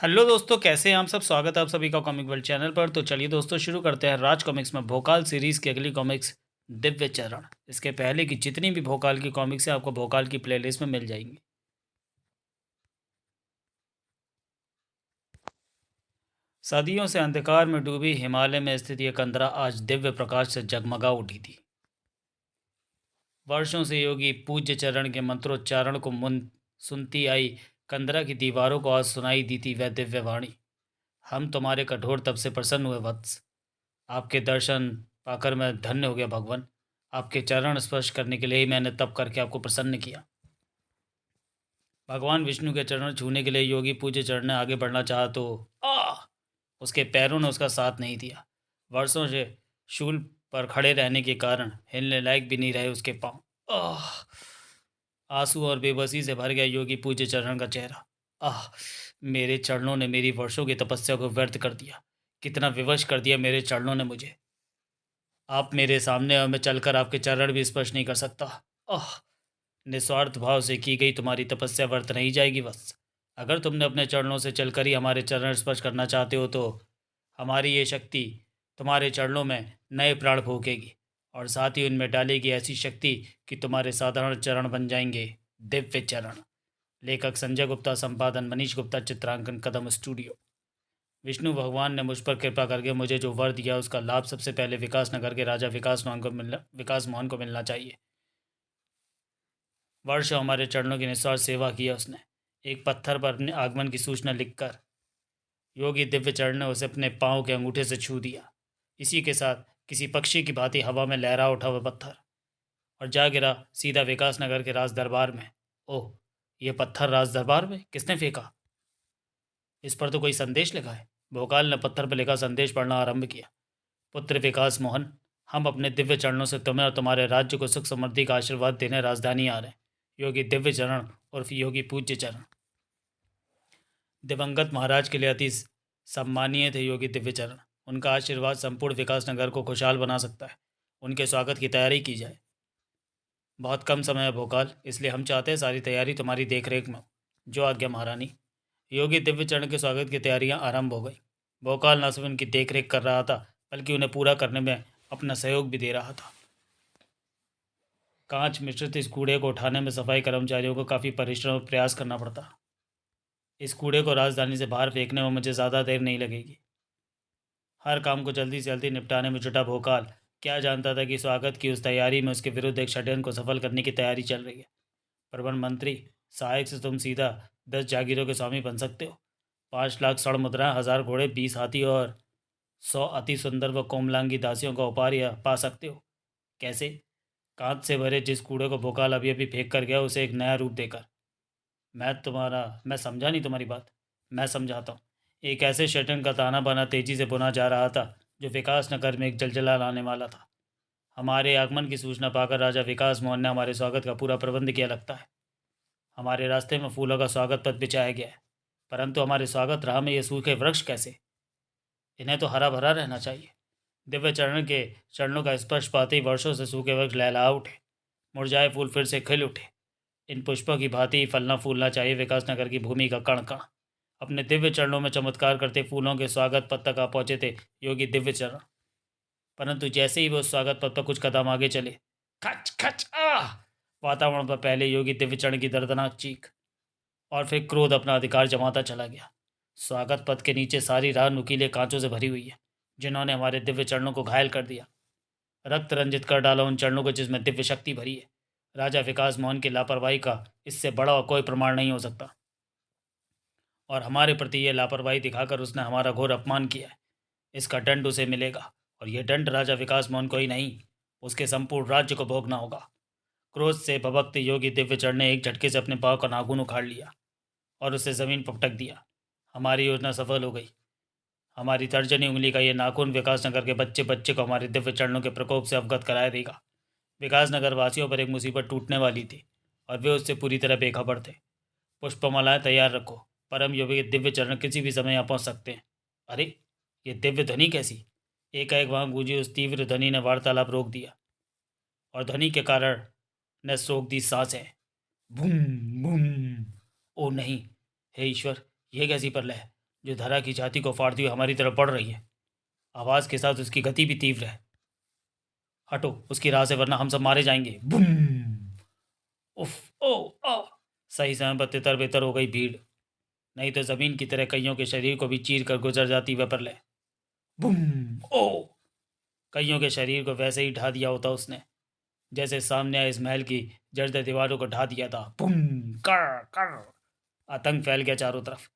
Hello दोस्तों, कैसे हैं आप सब। स्वागत है आप सभी का कॉमिक वर्ल्ड चैनल पर। तो चलिए दोस्तों, शुरू करते हैं राज कॉमिक्स में भोकाल सीरीज़ की अगली कॉमिक्स दिव्य चरण। इसके पहले की जितनी भी भोकाल की कॉमिक्स हैं आपको भोकाल की प्लेलिस्ट में मिल जाएंगी। सदियों से अंधकार में डूबी हिमालय में स्थित यह कंदरा आज दिव्य प्रकाश से जगमगा उठी थी। वर्षों से योगी पूज्य चरण के मंत्रोच्चारण को मुन सुनती आई कंदरा की दीवारों को आज सुनाई दी थी वह दिव्य वाणी। हम तुम्हारे कठोर तप से प्रसन्न हुए वत्स। आपके दर्शन पाकर मैं धन्य हो गया भगवान। आपके चरण स्पर्श करने के लिए ही मैंने तप करके आपको प्रसन्न किया। भगवान विष्णु के चरण छूने के लिए योगी पूज्य चरण ने आगे बढ़ना चाहा तो आ उसके पैरों ने उसका साथ नहीं दिया। वर्षों से शूल पर खड़े रहने के कारण हिलने लायक भी नहीं रहे उसके पांव। आह! आंसू और बेबसी से भर गया योगी पूज्य चरण का चेहरा। आह! मेरे चरणों ने मेरी वर्षों की तपस्या को व्यर्थ कर दिया। कितना विवश कर दिया मेरे चरणों ने मुझे। आप मेरे सामने और मैं चलकर आपके चरण भी स्पर्श नहीं कर सकता। आह! निस्वार्थ भाव से की गई तुम्हारी तपस्या व्यर्थ नहीं जाएगी बस। अगर तुमने अपने चरणों से चलकर ही हमारे चरण स्पर्श करना चाहते हो तो हमारी ये शक्ति तुम्हारे चरणों में नए प्राण फूकेगी और साथ ही उनमें डालेगी ऐसी शक्ति कि तुम्हारे साधारण चरण बन जाएंगे दिव्य चरण। लेखक संजय गुप्ता, संपादन मनीष गुप्ता, चित्रांकन कदम स्टूडियो। विष्णु भगवान ने मुझ पर कृपा करके मुझे जो वर दिया उसका लाभ सबसे पहले विकास नगर के राजा विकास मोहन को मिलना चाहिए। वर्ष हमारे चरणों की निस्वार्थ सेवा की है उसने। एक पत्थर पर अपने आगमन की सूचना लिखकर योगी दिव्य चरण ने उसे अपने पाँव के अंगूठे से छू दिया। इसी के साथ किसी पक्षी की भांति हवा में लहरा उठा वह पत्थर और जा गिरा सीधा विकास नगर के राज दरबार में। ओह! ये पत्थर राज दरबार में किसने फेंका? इस पर तो कोई संदेश लिखा है। भोकाल ने पत्थर पर लिखा संदेश पढ़ना आरंभ किया। पुत्र विकास मोहन, हम अपने दिव्य चरणों से तुम्हें और तुम्हारे राज्य को सुख समृद्धि का आशीर्वाद देने राजधानी आ रहे हैं। योगी दिव्य चरण और योगी पूज्य चरण। दिवंगत महाराज के लिए अति सम्मानीय थे योगी दिव्य चरण। उनका आशीर्वाद संपूर्ण विकास नगर को खुशहाल बना सकता है। उनके स्वागत की तैयारी की जाए। बहुत कम समय है भोकाल, इसलिए हम चाहते हैं सारी तैयारी तुम्हारी देखरेख में हो। जो आज्ञा महारानी। योगी दिव्य चरण के स्वागत की तैयारियां आरंभ हो गई। भोकाल न सिर्फ उनकी देखरेख कर रहा था बल्कि उन्हें पूरा करने में अपना सहयोग भी दे रहा था। कांच मिश्रित इस कूड़े को उठाने में सफाई कर्मचारियों को काफ़ी परिश्रम और प्रयास करना पड़ता। इस कूड़े को राजधानी से बाहर फेंकने में मुझे ज़्यादा देर नहीं लगेगी। हर काम को जल्दी से जल्दी निपटाने में जुटा भोकाल क्या जानता था कि स्वागत की उस तैयारी में उसके विरुद्ध एक षड्यंत्र को सफल करने की तैयारी चल रही है। प्रबंध मंत्री, सहायक से तुम सीधा 10 जागीरों के स्वामी बन सकते हो। 5 लाख स्वर्ण मुद्राएं, 1000 घोड़े, 20 हाथी और 100 अति सुंदर व कोमलांगी दासियों का उपहार यह पा सकते हो। कैसे? कांच से भरे जिस कूड़े को भोकाल अभी अभी फेंक कर गया उसे एक नया रूप देकर। मैं समझा नहीं तुम्हारी बात। मैं समझाता हूँ। एक ऐसे षड्यंत्र का ताना बाना तेजी से बुना जा रहा था जो विकास नगर में एक जलजला लाने वाला था। हमारे आगमन की सूचना पाकर राजा विकास मोहन ने हमारे स्वागत का पूरा प्रबंध किया लगता है। हमारे रास्ते में फूलों का स्वागत पथ बिछाया गया है, परंतु हमारे स्वागत राह में ये सूखे वृक्ष कैसे? इन्हें तो हरा भरा रहना चाहिए। दिव्य चरण के चरणों का स्पर्श पाते ही वर्षों से सूखे वृक्ष लहला उठे। मुरझाए फूल फिर से खिल उठे। इन पुष्पों की भांति ही फलना फूलना चाहिए विकास नगर की भूमि का कण कण। अपने दिव्य चरणों में चमत्कार करते फूलों के स्वागत पथ तक आ पहुंचे थे योगी दिव्य चरण। परंतु जैसे ही वो उस स्वागत पथ पर कुछ कदम आगे चले, खच खच आह! वातावरण पर पहले योगी दिव्य चरण की दर्दनाक चीख और फिर क्रोध अपना अधिकार जमाता चला गया। स्वागत पथ के नीचे सारी राह नुकीले कांचों से भरी हुई है जिन्होंने हमारे दिव्य चरणों को घायल कर दिया, रक्त रंजित कर डाला उन चरणों को जिसमें दिव्य शक्ति भरी है। राजा विकास मोहन की लापरवाही का इससे बड़ा और कोई प्रमाण नहीं हो सकता और हमारे प्रति ये लापरवाही दिखाकर उसने हमारा घोर अपमान किया है। इसका दंड उसे मिलेगा और यह दंड राजा विकास मोहन को ही नहीं, उसके संपूर्ण राज्य को भोगना होगा। क्रोध से भभकते योगी दिव्यचरण ने एक झटके से अपने पाँव का नाखून उखाड़ लिया और उसे ज़मीन पर पटक दिया। हमारी योजना सफल हो गई। हमारी तर्जनी उंगली का ये नाखून विकास नगर के बच्चे बच्चे को हमारे दिव्य चरणों के प्रकोप से अवगत कराया देगा। विकास नगर वासियों पर एक मुसीबत टूटने वाली थी और वे उससे पूरी तरह बेखबर थे। पुष्पमालाएं तैयार रखो, परम योगी के दिव्य चरण किसी भी समय यहाँ पहुँच सकते हैं। अरे, ये दिव्य ध्वनि कैसी? एकाएक वहाँ गूंजी उस तीव्र ध्वनि ने वार्तालाप रोक दिया और ध्वनि के कारण न सोख दी सांसें। Boom boom. ओ नहीं, हे ईश्वर, यह कैसी प्रलय है? जो धरा की छाती को फाड़ती हुई हमारी तरफ बढ़ रही है। आवाज़ के साथ उसकी गति भी तीव्र है। हटो उसकी राह से, वरना हम सब मारे जाएंगे। बूम! उफ! ओ! आ! सही समय पर तितर बितर हो गई भीड़, नहीं तो जमीन की तरह कईयों के शरीर को भी चीर कर गुजर जाती वह प्रलय। बूम! ओ! कईयों के शरीर को वैसे ही ढा दिया होता उसने, जैसे सामने आए इस महल की जर्द दीवारों को ढा दिया था। बूम! कर कर! आतंक फैल गया चारों तरफ।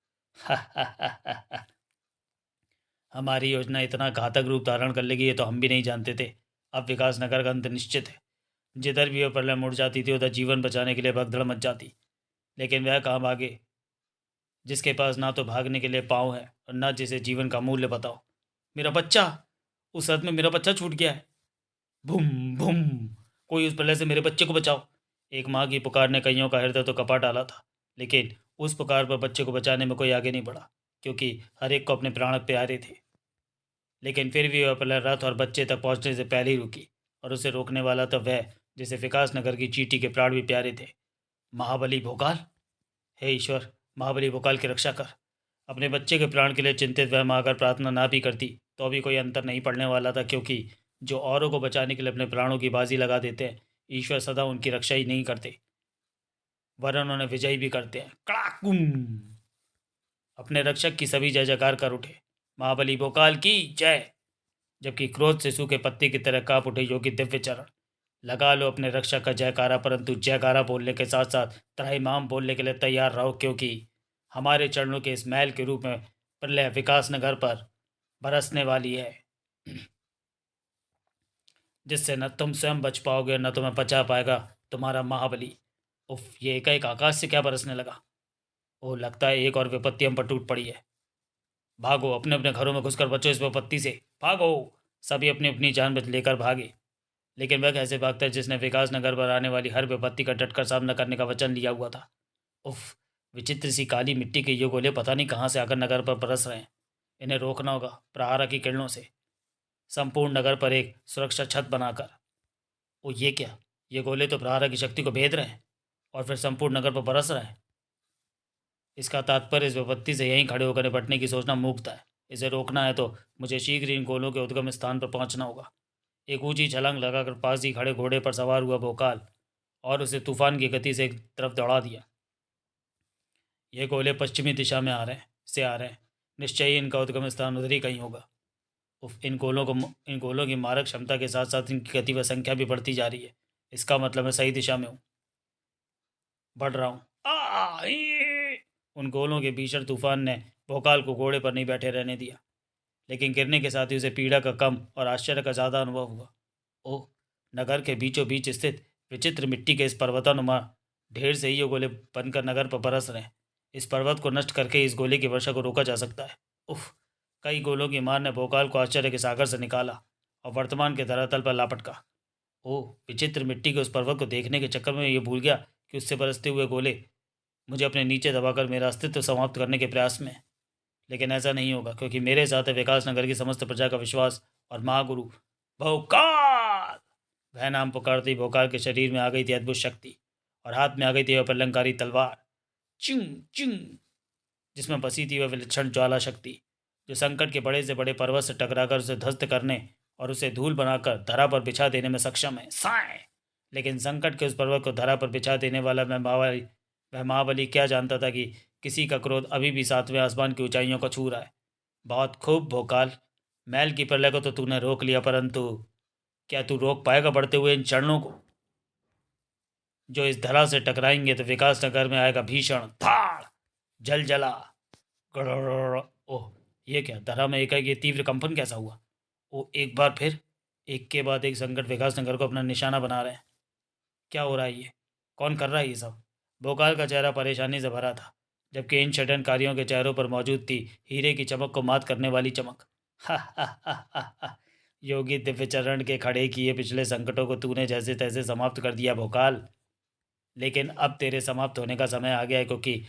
हमारी योजना इतना घातक रूप धारण कर लेगी ये तो हम भी नहीं जानते थे। अब विकास नगर का अंत निश्चित है। जिधर भी वह प्रलय मुड़ जाती थी उधर जीवन बचाने के लिए भगदड़ मच जाती। लेकिन वह कहाँ भागे, जिसके पास ना तो भागने के लिए पाँव है और ना जिसे जीवन का मूल्य बताओ। मेरा बच्चा! उस रात में मेरा बच्चा छूट गया है। भूम भूम! कोई उस प्रलय से मेरे बच्चे को बचाओ। एक माँ की पुकार ने कईयों का हृदय तो कपा डाला था, लेकिन उस पुकार पर बच्चे को बचाने में कोई आगे नहीं बढ़ा, क्योंकि हर एक को अपने प्राण प्यारे थे। लेकिन फिर भी वह प्रलय रथ और बच्चे तक पहुंचने से पहले ही रुकी, और उसे रोकने वाला तो वह जिसे विकास नगर की चींटी के प्राण भी प्यारे थे, महाबली भोकाल। हे ईश्वर, महाबली भोकाल की रक्षा कर। अपने बच्चे के प्राण के लिए चिंतित वह माँ अगर प्रार्थना ना भी करती तो भी कोई अंतर नहीं पड़ने वाला था, क्योंकि जो औरों को बचाने के लिए अपने प्राणों की बाजी लगा देते हैं, ईश्वर सदा उनकी रक्षा ही नहीं करते, वरन उन्हें विजयी भी करते हैं। कड़ाकुम! अपने रक्षक की सभी जय जयकार कर उठे, महाबली भोकाल की जय। जबकि क्रोध से सूखे पत्ते की तरह कांप उठे योगी दिव्य चरण। लगा लो अपने रक्षक का जयकारा, परंतु जयकारा बोलने के साथ साथ त्राहिमाम बोलने के लिए तैयार रहो, क्योंकि हमारे चरणों के इस महल के रूप में प्रलय विकास नगर पर बरसने वाली है, जिससे न तुम स्वयं बच पाओगे न तुम्हें बचा पाएगा तुम्हारा महाबली। उफ! ये एकाएक आकाश से क्या बरसने लगा। ओह, लगता है एक और विपत्ति हम पर टूट पड़ी है। भागो, अपने अपने घरों में घुसकर बचो इस विपत्ति से, भागो। सभी अपनी अपनी जान बच लेकर भागे। लेकिन वह कैसे भागता है जिसने विकास नगर पर आने वाली हर विपत्ति का डटकर सामना करने का वचन लिया हुआ था। उफ! विचित्र सी काली मिट्टी के ये गोले पता नहीं कहाँ से आकर नगर पर बरस रहे हैं। इन्हें रोकना होगा प्रहारा की किरणों से, संपूर्ण नगर पर एक सुरक्षा छत बनाकर। ओ ये क्या, ये गोले तो प्रहारा की शक्ति को भेद रहे हैं और फिर संपूर्ण नगर पर बरस रहे हैं। इसका तात्पर्य इस विपत्ति से यहीं खड़े होकर निपटने की सोचना मूर्खता है। इसे रोकना है तो मुझे शीघ्र इन गोलों के उद्गम स्थान पर पहुंचना होगा। एक ऊंची छलांग लगाकर पास ही खड़े घोड़े पर सवार हुआ भोकाल और उसे तूफान की गति से एक तरफ दौड़ा दिया। ये गोले पश्चिमी दिशा में आ रहे हैं। निश्चय ही इनका उद्गम स्थान उधर ही कहीं होगा। उफ! इन गोलों की मारक क्षमता के साथ साथ इनकी गति व संख्या भी बढ़ती जा रही है। इसका मतलब मैं सही दिशा में हूँ, बढ़ रहा हूँ। उन गोलों के भीषण तूफान ने भोकाल को घोड़े पर नहीं बैठे रहने दिया, लेकिन गिरने के साथ ही उसे पीड़ा का कम और आश्चर्य का ज़्यादा अनुभव हुआ। ओह! नगर के बीचों बीच स्थित विचित्र मिट्टी के इस पर्वतानुमा ढेर से ही ये गोले बनकर नगर पर बरस रहे हैं। इस पर्वत को नष्ट करके इस गोले की वर्षा को रोका जा सकता है। उफ! कई गोलों की मार ने भोकाल को आश्चर्य के सागर से निकाला और वर्तमान के धरातल पर लापटका। ओह! विचित्र मिट्टी के उस पर्वत को देखने के चक्कर में ये भूल गया कि उससे बरसते हुए गोले मुझे अपने नीचे दबाकर मेरा अस्तित्व समाप्त करने के प्रयास में। लेकिन ऐसा नहीं होगा, क्योंकि मेरे साथ है विकास नगर की समस्त प्रजा का विश्वास और महागुरु भोकाल। वह नाम पुकारते ही भोकाल के शरीर में आ गई थी अद्भुत शक्ति और हाथ में आ गई थी वह प्रलंकारी तलवार, चिंग चिंग, जिसमें बसी थी वह विलक्षण ज्वाला शक्ति, जो संकट के बड़े से बड़े पर्वत से टकराकर उसे ध्वस्त करने और उसे धूल बनाकर धरा पर बिछा देने में सक्षम है। साए! लेकिन संकट के उस पर्वत को धरा पर बिछा देने वाला वह महाबली क्या जानता था कि किसी का क्रोध अभी भी सातवें आसमान की ऊंचाइयों को छू रहा है। बहुत खूब भोकाल, महल की प्रलय को तो तूने रोक लिया, परंतु क्या तू रोक पाएगा बढ़ते हुए इन चरणों को, जो इस धरा से टकराएंगे तो विकास नगर में आएगा भीषण धाड़, जल जला, गड़गड़। ओह! ये क्या, धरा में एकाएक ये तीव्र कंपन कैसा हुआ। ओ एक बार फिर एक के बाद एक संकट विकास नगर को अपना निशाना बना रहे हैं। क्या हो रहा है ये, कौन कर रहा है ये सब। भोकाल का चेहरा परेशानी से भरा था, जबकि इन षड्यंत्रकारियों के चेहरों पर मौजूद थी हीरे की चमक को मात करने वाली चमक। हा हा हा हा हा! योगी दिव्य चरण के खड़े किए पिछले संकटों को तूने जैसे तैसे समाप्त कर दिया भोकाल, लेकिन अब तेरे समाप्त होने का समय आ गया है, क्योंकि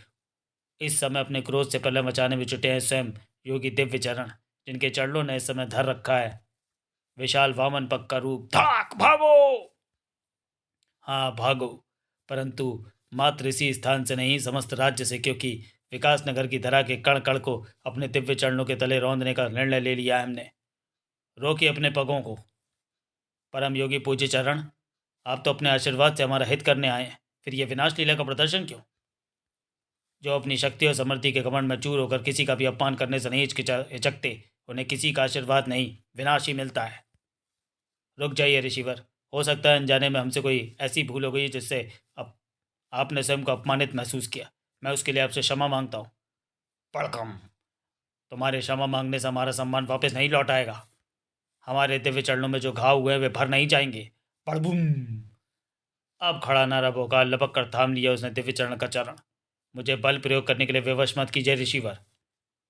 इस समय अपने क्रोध से प्रलय मचाने में जुटे हैं स्वयं योगी दिव्य चरण, जिनके चरणों ने इस समय धर रखा है विशाल वामन पग का रूप। धाक भागो! हाँ भागो, परंतु मात्र इसी स्थान से नहीं, समस्त राज्य से, क्योंकि विकास नगर की धरा के कण कण को अपने दिव्य चरणों के तले रौंदने का निर्णय ले लिया है हमने। रोकिए अपने पगों को। परम योगी पूज्य चरण, आप तो अपने आशीर्वाद से हमारा हित करने आए हैं, फिर ये विनाश लीला का प्रदर्शन क्यों? जो अपनी शक्ति और समृद्धि के घमंड में चूर होकर किसी का भी अपमान करने से नहीं हिचकते, उन्हें किसी का आशीर्वाद नहीं, विनाश ही मिलता है। रुक जाइए ऋषिवर, हो सकता है अनजाने में हमसे कोई ऐसी भूल हो गई जिससे अब आपने स्वयं को अपमानित महसूस किया। मैं उसके लिए आपसे क्षमा मांगता हूँ। पड़कम, तुम्हारे क्षमा मांगने से हमारा सम्मान वापस नहीं लौट आएगा। हमारे दिव्य चरणों में जो घाव हुए वे भर नहीं जाएंगे। पड़बुम। अब खड़ा न रहा भोकाल, लपक कर थाम लिया उसने दिव्य चरण का चरण। मुझे बल प्रयोग करने के लिए विवश मत कीजिए ऋषिवर।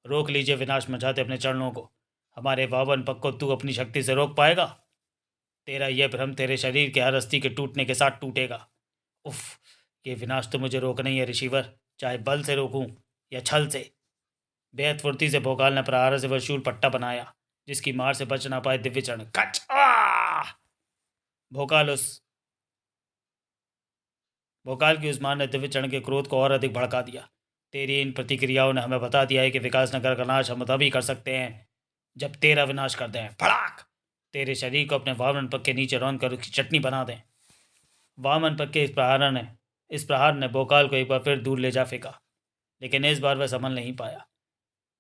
रोक लीजिए विनाश मचाते अपने चरणों को। हमारे पावन पग को तू अपनी शक्ति से रोक पाएगा? तेरा यह भ्रम तेरे शरीर के हर अस्थि के टूटने के साथ टूटेगा। उफ, ये विनाश तो मुझे रोकना ही है ऋषिवर, चाहे बल से रोकूं या छल से। बेहद फुर्ती से भोकाल ने प्रहार से वह शूल पट्टा बनाया, जिसकी मार से बच ना पाए दिव्य चरण। कच! भोकाल की उस मार ने दिव्य चरण के क्रोध को और अधिक भड़का दिया। तेरी इन प्रतिक्रियाओं ने हमें बता दिया है कि विकास नगर का नाश हम तभी कर सकते हैं जब तेरा विनाश कर दें। फड़ाक! तेरे शरीर को अपने वामन पग के नीचे रौंद कर उसकी चटनी बना दें। वामन पग के इस प्रहार ने भोकाल को एक बार फिर दूर ले जा फेंका, लेकिन इस बार वह संभल नहीं पाया।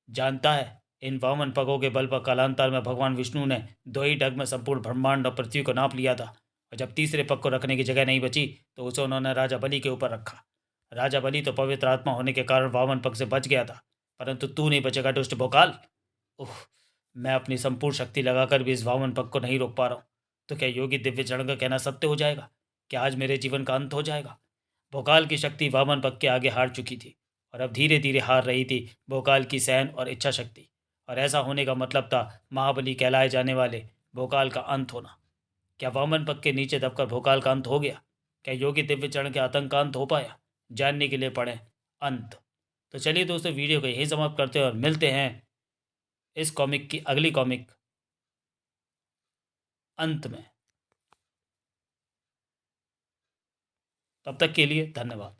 जानता है, इन वामन पगों के बल पर कालांतर में भगवान विष्णु ने दो ही डग में संपूर्ण ब्रह्मांड और पृथ्वी को नाप लिया था, और जब तीसरे पग को रखने की जगह नहीं बची तो उसे उन्होंने राजा बलि के ऊपर रखा। राजा बलि तो पवित्र आत्मा होने के कारण वामन पग से बच गया था, परंतु तू नहीं बचेगा दुष्ट भोकाल। उह, मैं अपनी संपूर्ण शक्ति लगाकर भी इस वामन पग को नहीं रोक पा रहा हूँ। तो क्या योगी दिव्य चरण का कहना सत्य हो जाएगा? क्या आज मेरे जीवन का अंत हो जाएगा? भोकाल की शक्ति वामन पग के आगे हार चुकी थी, और अब धीरे धीरे हार रही थी भोकाल की सहन और इच्छा शक्ति। और ऐसा होने का मतलब था महाबली कहलाए जाने वाले भोकाल का अंत होना। क्या वामन पग के नीचे दबकर भोकाल का अंत हो गया? क्या योगी दिव्य चरण के आतंक का अंत हो पाया? जानने के लिए पढ़ें अंत। तो चलिए दोस्तों, वीडियो को यहीं समाप्त करते हैं और मिलते हैं इस कॉमिक की अगली कॉमिक अंत में। तब तक के लिए धन्यवाद।